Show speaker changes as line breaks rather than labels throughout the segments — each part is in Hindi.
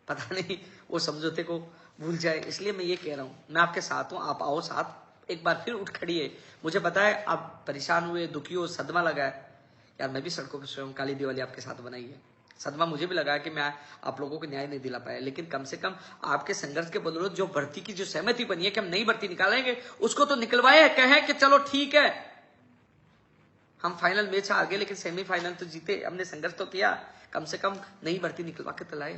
पता नहीं वो समझौते को भूल जाए। इसलिए मैं ये कह रहा हूँ, मैं आपके साथ हूँ, आप आओ साथ, एक बार फिर उठ खड़िए। मुझे पता है आप परेशान हुए, दुखी हो, सदमा लगा है यार, मैं भी सड़कों पर सोया हूँ, काली दिवाली आपके साथ बनाई है, सदमा मुझे भी लगा है कि मैं आप लोगों को न्याय नहीं दिला पाया। लेकिन कम से कम आपके संघर्ष के बदौलत जो भर्ती की जो सहमति बनी है कि हम नई भर्ती निकालेंगे, उसको तो निकलवाए, कहें कि चलो ठीक है हम फाइनल मैच आ गए, लेकिन सेमीफाइनल तो जीते, हमने संघर्ष तो किया, कम से कम नई भर्ती निकलवा के तलाए।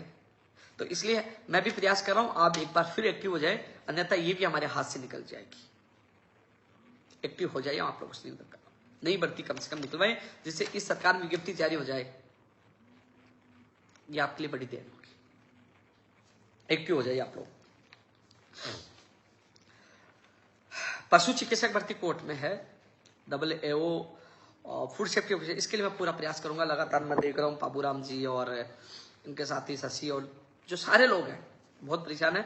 तो इसलिए मैं भी प्रयास कर रहा हूं, आप एक बार फिर एक्टिव हो जाए, अन्यथा ये भी हमारे हाथ से निकल जाएगी। एक्टिव हो जाइए, आप लोगों से निवेदन कर रहा हूं, नई भर्ती कम से कम निकलवाएं, जिससे इस सरकार में विज्ञप्ति जारी हो जाए। ये आपके लिए बड़ी देन होगी। एक्टिव हो जाइए आप लोग। पशु चिकित्सक भर्ती कोर्ट में है, AAO फूड सेफ्टी ऑफिसर, इसके लिए मैं पूरा प्रयास करूंगा। लगातार मैं देख रहा हूँ बाबूराम जी और इनके साथी शशि और जो सारे लोग हैं बहुत परेशान है।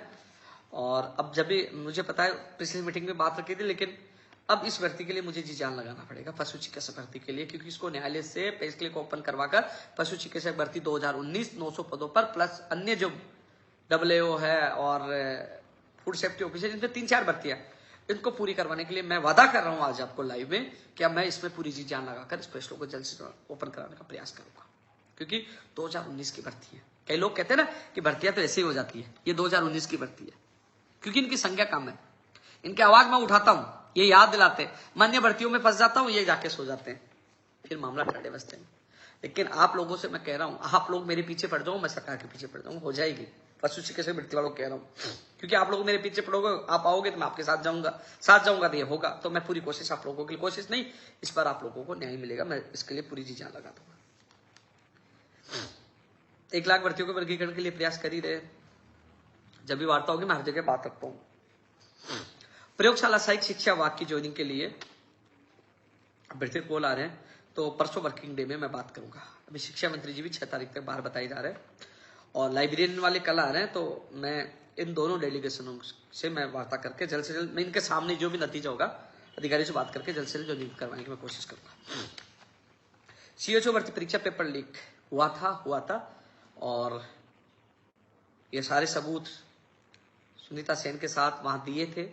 और अब जब भी मुझे पता है पिछली मीटिंग में बात रखी थी, लेकिन अब इस भर्ती के लिए मुझे जी जान लगाना पड़ेगा, पशु चिकित्सक भर्ती के लिए, क्योंकि इसको न्यायालय से फैसले को ओपन करवाकर पशु चिकित्सक भर्ती 2019 900 पदों पर प्लस अन्य जो AAO है और फूड सेफ्टी ऑफिसर, इनमें 3-4 भर्तियां, इनको पूरी करवाने के लिए मैं वादा कर रहा हूं आज आपको लाइव में कि मैं इसमें पूरी जी जान लगाकर इस फैसलों को जल्द से ओपन कराने का प्रयास करूंगा, क्योंकि 2019 की भर्ती है। कई लोग कहते हैं ना कि भर्तियां तो ऐसे ही हो जाती है, ये 2019 की भर्ती है, क्योंकि इनकी संख्या कम है, इनकी आवाज मैं उठाता हूं, ये याद दिलाते, मैं अन्य भर्तियों में फंस जाता हूं, ये जाके सो जाते हैं, फिर मामला टड़े बसते हैं। लेकिन आप लोगों से मैं कह रहा हूं, आप लोग मेरे पीछे पड़ जाओ, मैं सरकार के पीछे पड़ जाऊंगा, हो जाएगी। पशु चिकित्सक भर्ती वालों को कह रहा हूं, क्योंकि आप लोग मेरे पीछे पड़ोगे, आप आओगे तो मैं आपके साथ जाऊंगा तो ये होगा। तो मैं पूरी कोशिश आप लोगों के लिए, कोशिश नहीं, इस पर आप लोगों को न्याय मिलेगा, मैं इसके लिए पूरी जी जान लगा दूंगा। 1 लाख भर्तियों के वर्गीकरण के लिए प्रयास कर ही रहे, जब भी वार्ता होगी मैं हर जगह बात रखता हूँ। प्रयोगशाला सहायक शिक्षा वाक की ज्वाइनिंग के लिए भर्ती कॉल आ रहे हैं, तो परसों वर्किंग डे में मैं बात करूंगा। अभी शिक्षा मंत्री जी भी 6 तारीख तक बाहर बताए जा रहे हैं, और लाइब्रेरियन वाले कल आ रहे हैं, तो मैं इन दोनों डेलीगेशनों से मैं वार्ता करके जल्द से जल्द, मैं इनके सामने जो भी नतीजा होगा अधिकारी से बात करके जल्द से जल्द जो नियुक्त करवाने की मैं कोशिश करूंगा। CHO भर्ती परीक्षा पेपर लीक हुआ था, और ये सारे सबूत सुनीता सेन के साथ वहां दिए थे।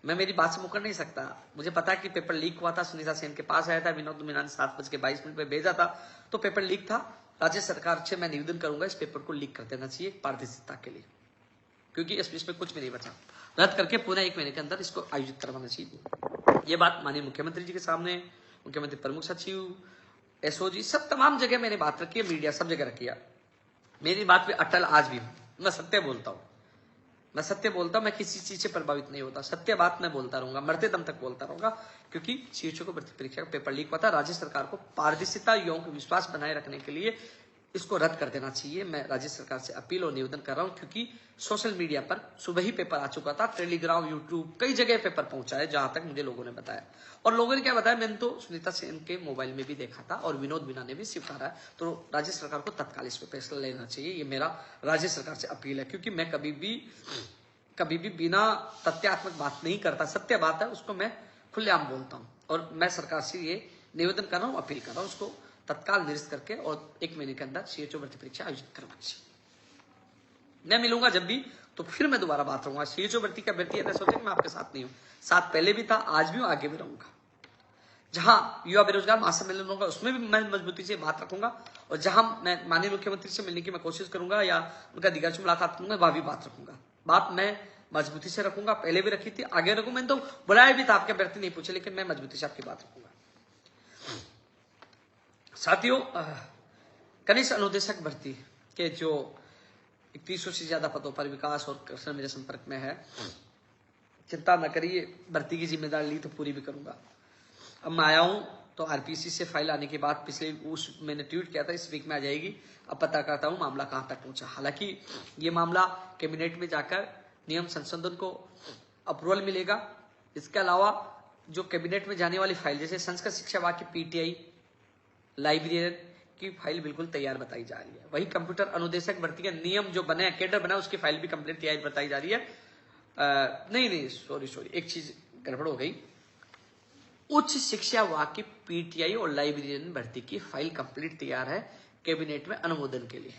मैं मेरी बात से मुकर नहीं सकता, मुझे पता है कि पेपर लीक हुआ था, सुनीता सेन के पास आया था, विनोद मीना ने 7:22 पे भेजा था, तो पेपर लीक था। राज्य सरकार से मैं निवेदन करूंगा इस पेपर को लीक कर देना चाहिए पारदर्शिता के लिए, क्योंकि इसमें कुछ भी नहीं बचा, रद्द करके पुनः 1 महीने के अंदर इसको आयोजित करवाना चाहिए। ये बात माननीय मुख्यमंत्री जी के सामने, मुख्यमंत्री प्रमुख सचिव, SOG, सब तमाम जगह मैंने बात रखी है, मीडिया सब जगह रखी है। मेरी बात पे अटल आज भी हूं, मैं सत्य बोलता हूं, मैं किसी चीज से प्रभावित नहीं होता, सत्य बात मैं बोलता रहूंगा, मरते दम तक बोलता रहूंगा। क्योंकि CHO को भर्ती परीक्षा का पेपर लीक हुआ था, राज्य सरकार को पारदर्शिता एवं विश्वास बनाए रखने के लिए इसको रद्द कर देना चाहिए। मैं राज्य सरकार से अपील और निवेदन कर रहा हूं, क्योंकि सोशल मीडिया पर सुबह ही पेपर आ चुका था, टेलीग्राम, यूट्यूब, कई जगह पेपर पहुंचा है, जहां तक मुझे लोगों ने बताया। और लोगों ने क्या बताया, मैंने तो सुनीता सेन के मोबाइल में भी देखा था, और विनोद मीना ने भी स्वीकारा है। तो राज्य सरकार को तत्काल इस पर फैसला लेना चाहिए, ये मेरा राज्य सरकार से अपील है। क्योंकि मैं कभी भी बिना तथ्यात्मक बात नहीं करता, सत्य बात है उसको मैं खुलेआम बोलता हूं, और मैं सरकार से ये निवेदन कर रहा हूं, अपील कर रहा हूं, उसको तत्काल निरस्त करके और 1 महीने के अंदर CHO भर्ती परीक्षा आयोजित करवानी चाहिए। मैं मिलूंगा जब भी, तो फिर मैं दोबारा बात रहूंगा। CHO भर्ती का भर्ती ऐसा सोचे कि मैं आपके साथ नहीं हूं, साथ पहले भी था, आज भी हूं, आगे भी रहूंगा। जहां युवा बेरोजगार महासम्मेलन होगा उसमें भी मैं मजबूती से बात रखूंगा, और जहां मैं माननीय मुख्यमंत्री से मिलने की मैं कोशिश करूंगा या उनका अधिकारी से मुलाकात करूंगा, वहां भी बात रखूंगा। बात मैं मजबूती से रखूंगा, पहले भी रखी थी, आगे रखूंगा। मैंने तो बुलाया भी था, आपके भर्ती नहीं पूछे, लेकिन मैं मजबूती से आपकी बात रखूंगा। साथियों, कनिष्ठ अनुदेशक भर्ती के जो 3100 से ज्यादा पदों पर विकास और कृष्ण मेरे संपर्क में है, चिंता न करिए, भर्ती की जिम्मेदारी ली तो पूरी भी करूंगा। अब मैं आया हूं तो RPC से फाइल आने के बाद मैंने ट्वीट किया था, इस वीक में आ जाएगी। अब पता करता हूं मामला कहां तक पहुंचा। हालांकि ये मामला कैबिनेट में जाकर नियम संशोधन को अप्रूवल मिलेगा। इसके अलावा जो कैबिनेट में जाने वाली फाइल, जैसे संस्कृत शिक्षा विभाग की PTI, लाइब्रेरियन की फाइल बिल्कुल तैयार बताई जा रही है। वही कंप्यूटर अनुदेशक भर्ती का नियम जो बने, कैडर बना, उसकी फाइल भी कंप्लीट तैयार बताई जा रही है। नहीं, सॉरी, एक चीज गड़बड़ हो गई। उच्च शिक्षा विभाग की PTI और लाइब्रेरियन भर्ती की फाइल कंप्लीट तैयार है कैबिनेट में अनुमोदन के लिए।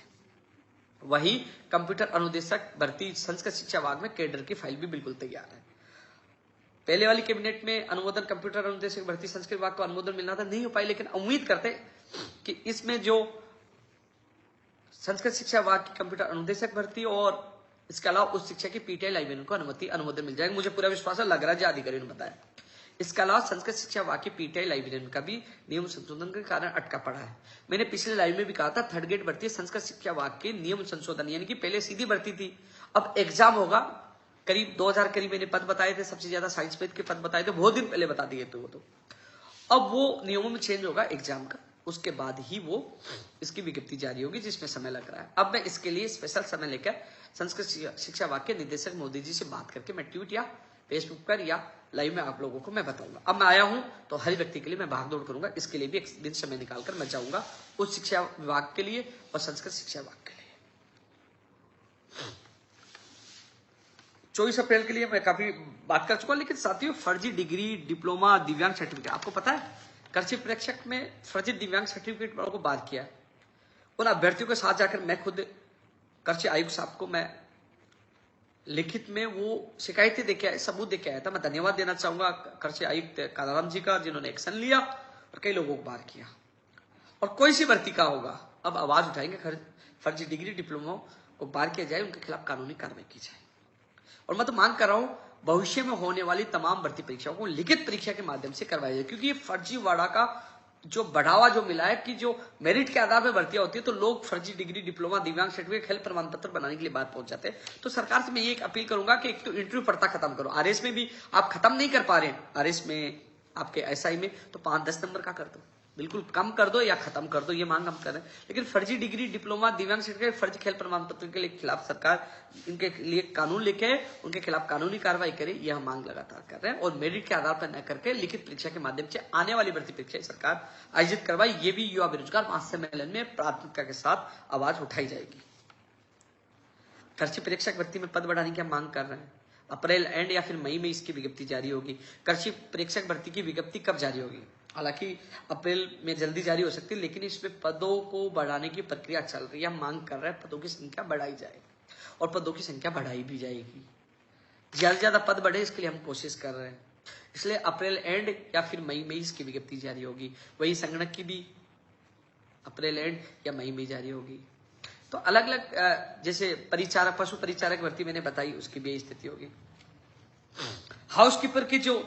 वही कंप्यूटर अनुदेशक भर्ती संस्कृत शिक्षा विभाग में कैडर की फाइल भी बिल्कुल तैयार है। पहले वाली कैबिनेट में अनुमोदन कंप्यूटर अनुदेशक भर्ती संस्कृत विभाग को अनुमोदन मिलना था, नहीं हो पाई, लेकिन उम्मीद करते कि इसमें जो संस्कृत शिक्षा विभाग की कंप्यूटर अनुदेशक भर्ती और इसके अलावा उस शिक्षा की पीटीआई लाइब्रेरी को अनुमोदन मिल जाएगा। मुझे पूरा विश्वास है, लग रहा है अधिकारी ने बताया। इसके अलावा संस्कृत शिक्षा विभाग की पीटीआई लाइब्रेरी का भी नियम संशोधन के कारण अटका पड़ा है। मैंने पिछले लाइव में भी कहा था, थर्ड ग्रेड भर्ती संस्कृत शिक्षा विभाग के नियम संशोधन, यानी कि पहले सीधी भर्ती थी, अब एग्जाम होगा। करीब 2000 करीब मैंने पद बताए थे, सबसे ज्यादा साइंस मैथ के पद बताए थे, बहुत दिन पहले बता दिए थे वो तो। अब वो नियमों में चेंज होगा एग्जाम का, उसके बाद ही वो इसकी विज्ञप्ति जारी होगी, जिसमें समय लग रहा है। अब मैं इसके लिए स्पेशल समय लेकर संस्कृत शिक्षा विभाग के निदेशक मोदी जी से बात करके मैं ट्वीट या फेसबुक पर या लाइव में आप लोगों को मैं बताऊंगा। अब मैं आया हूं तो हर व्यक्ति के लिए मैं भागदौड़ करूंगा, इसके लिए भी एक दिन समय निकालकर मैं जाऊंगा उच्च शिक्षा विभाग के लिए और संस्कृत शिक्षा विभाग के लिए। 24 अप्रैल के लिए मैं काफी बात कर चुका हूं, लेकिन साथियों फर्जी डिग्री, डिप्लोमा, दिव्यांग सर्टिफिकेट, आपको पता है कृषि प्रेक्षक में फर्जी दिव्यांग सर्टिफिकेट वालों को बात किया। उन अभ्यर्थियों के साथ जाकर मैं खुद कृषि आयुक्त साहब को मैं लिखित में वो शिकायतें देके आया, सबूत देके आया था। मैं धन्यवाद देना चाहूंगा कृषि आयुक्त कालाराम जी का, जिन्होंने एक्शन लिया और कई लोगों को बाहर किया। और कोई सी भर्ती का होगा, अब आवाज उठाएंगे, फर्जी डिग्री, डिप्लोमा को बाहर किया जाए, उनके खिलाफ कानूनी कार्रवाई की जाए। और मैं तो मांग कर रहा हूं भविष्य में होने वाली तमाम भर्ती परीक्षाओं को लिखित परीक्षा के माध्यम से करवाया जाए, क्योंकि ये फर्जीवाड़ा का जो बढ़ावा जो मिला है कि जो मेरिट के आधार पर भर्तियां होती है तो लोग फर्जी डिग्री, डिप्लोमा, दिव्यांग सर्टिफिकेट, खेल प्रमाण पत्र बनाने के लिए बाहर पहुंच जाते हैं। तो सरकार से मैं ये एक अपील करूंगा कि एक तो इंटरव्यू प्रथा खत्म करो। आरएस में भी आप खत्म नहीं कर पा रहे हैं, आरएस में आपके एसआई में तो 5-10 नंबर का कर दो, बिल्कुल कम कर दो या खत्म कर दो, ये मांग हम कर रहे हैं। लेकिन फर्जी डिग्री, डिप्लोमा, दिव्यांग सर्टिफिकेट, फर्जी खेल प्रमाण पत्र के खिलाफ सरकार इनके लिए कानून लेके आए, उनके खिलाफ कानूनी कार्रवाई करे, यह हम मांग लगातार कर रहे हैं। और मेरिट के आधार पर न करके लिखित परीक्षा के माध्यम से आने वाली भर्ती परीक्षा सरकार आयोजित करवाई, ये भी युवा बेरोजगार महासम्मेलन में प्राथमिकता के साथ आवाज उठाई जाएगी। कृषि प्रेक्षक भर्ती में पद बढ़ाने की हम मांग कर रहे हैं। अप्रैल एंड या फिर मई में इसकी विज्ञप्ति जारी होगी। कृषि प्रेक्षक भर्ती की विज्ञप्ति कब जारी होगी? हालांकि अप्रैल में जल्दी जारी हो सकती है, लेकिन इसमें पदों को बढ़ाने की प्रक्रिया चल रही है। हम मांग कर रहे हैं पदों की संख्या बढ़ाई जाए और पदों की संख्या बढ़ाई भी जाएगी, ज्यादा से ज्यादा पद बढ़े इसके लिए हम कोशिश कर रहे हैं। इसलिए अप्रैल एंड या फिर मई में इसकी विज्ञप्ति जारी होगी। वही संगणक की भी अप्रैल एंड या मई में जारी होगी। तो अलग अलग जैसे परिचारक, पशु परिचारक भर्ती मैंने बताई, उसकी भी स्थिति होगी। हाउसकीपर की जो